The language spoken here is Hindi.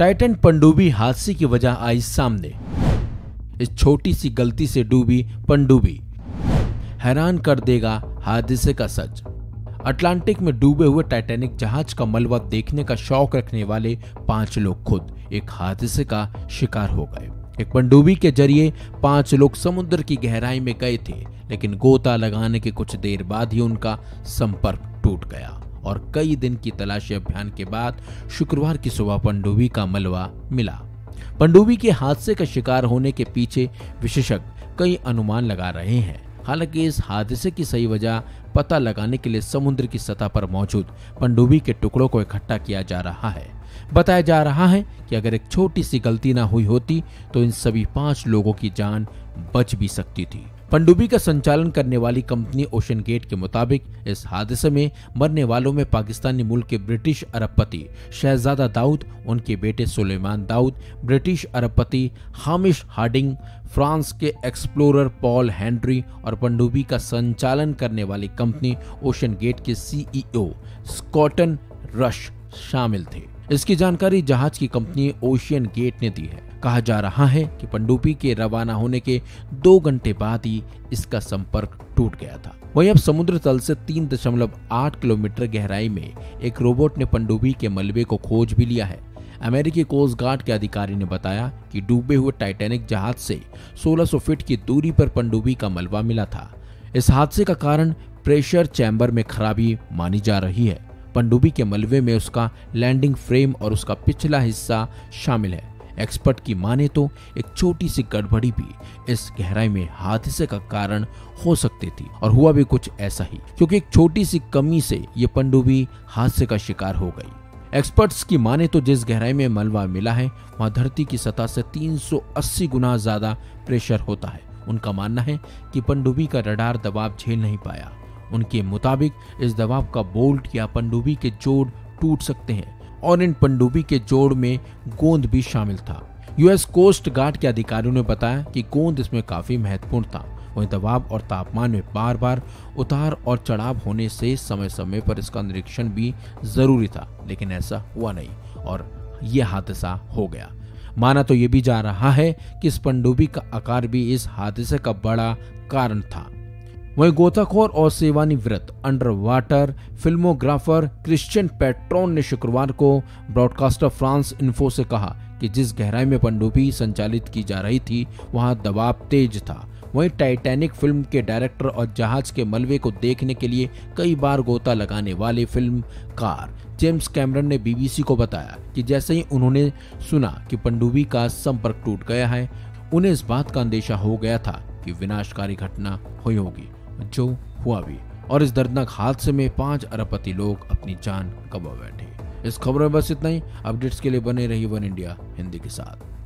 टाइटन पनडुब्बी हादसे की वजह आई सामने। इस छोटी सी गलती से डूबी पनडुब्बी, हैरान कर देगा हादसे का सच। अटलांटिक में डूबे हुए टाइटैनिक जहाज का मलबा देखने का शौक रखने वाले 5 लोग खुद एक हादसे का शिकार हो गए। एक पनडुब्बी के जरिए 5 लोग समुद्र की गहराई में गए थे, लेकिन गोता लगाने के कुछ देर बाद ही उनका संपर्क टूट गया और कई दिन की तलाशी अभियान के बाद शुक्रवार की सुबह पनडुब्बी का मलबा मिला। पनडुब्बी के हादसे का शिकार होने के पीछे विशेषज्ञ कई अनुमान लगा रहे हैं। हालांकि इस हादसे की सही वजह पता लगाने के लिए समुद्र की सतह पर मौजूद पनडुब्बी के टुकड़ों को इकट्ठा किया जा रहा है। बताया जा रहा है कि अगर एक छोटी सी गलती ना हुई होती तो इन सभी 5 लोगों की जान बच भी सकती थी। पनडुब्बी का संचालन करने वाली कंपनी ओशन गेट के मुताबिक इस हादसे में मरने वालों में पाकिस्तानी मूल के ब्रिटिश अरबपति शहजादा दाऊद, उनके बेटे सुलेमान दाऊद, ब्रिटिश अरबपति हामिश हार्डिंग, फ्रांस के एक्सप्लोरर पॉल हेनरी और पनडुब्बी का संचालन करने वाली कंपनी ओशन गेट के सीईओ स्कॉटन रश शामिल थे। इसकी जानकारी जहाज की कंपनी ओशियन गेट ने दी है। कहा जा रहा है कि पनडुब्बी के रवाना होने के 2 घंटे बाद ही इसका संपर्क टूट गया था। वहीं अब समुद्र तल से 3.8 किलोमीटर गहराई में एक रोबोट ने पनडुब्बी के मलबे को खोज भी लिया है। अमेरिकी कोस्ट गार्ड के अधिकारी ने बताया कि डूबे हुए टाइटैनिक जहाज से 1600 फीट की दूरी पर पनडुब्बी का मलबा मिला था। इस हादसे का कारण प्रेशर चैम्बर में खराबी मानी जा रही है। पनडुब्बी के मलबे में उसका लैंडिंग फ्रेम और उसका पिछला हिस्सा शामिल है। एक्सपर्ट की माने तो एक छोटी सी गड़बड़ी भी इस गहराई में हादसे का कारण हो सकती थी और हुआ भी कुछ ऐसा ही, क्योंकि एक छोटी सी कमी से ये पनडुब्बी हादसे का शिकार हो गई। एक्सपर्ट्स की माने तो जिस गहराई में मलबा मिला है वहां धरती की सतह से 380 गुना ज्यादा प्रेशर होता है। उनका मानना है कि पनडुब्बी का रडार दबाव झेल नहीं पाया। उनके मुताबिक इस दबाव का बोल्ट या पनडुब्बी के जोड़ टूट सकते हैं और इन पनडुब्बी के जोड़ में गोंद भी शामिल था। यूएस कोस्ट गार्ड के अधिकारियों ने बताया कि गोंद इसमें काफी महत्वपूर्ण था। वहीं दबाव और तापमान में बार बार उतार और चढ़ाव होने से समय समय पर इसका निरीक्षण भी जरूरी था, लेकिन ऐसा हुआ नहीं और यह हादसा हो गया। माना तो ये भी जा रहा है कि इस पनडुब्बी का आकार भी इस हादसे का बड़ा कारण था। वहीं गोताखोर और सेवानिवृत्त अंडर वाटर फिल्मोग्राफर क्रिश्चियन पेट्रोन ने शुक्रवार को ब्रॉडकास्टर फ्रांस इन्फो से कहा कि जिस गहराई में पनडुब्बी संचालित की जा रही थी वहां दबाव तेज था। वहीं टाइटैनिक फिल्म के डायरेक्टर और जहाज के मलबे को देखने के लिए कई बार गोता लगाने वाले फिल्मकार जेम्स कैमरन ने बीबीसी को बताया कि जैसे ही उन्होंने सुना कि पनडुब्बी का संपर्क टूट गया है, उन्हें इस बात का अंदेशा हो गया था कि विनाशकारी घटना हुई होगी, जो हुआ भी। और इस दर्दनाक हादसे में 5 अरबपति लोग अपनी जान गंवा बैठे। इस खबर में बस इतना ही। अपडेट्स के लिए बने रहिए वन इंडिया हिंदी के साथ।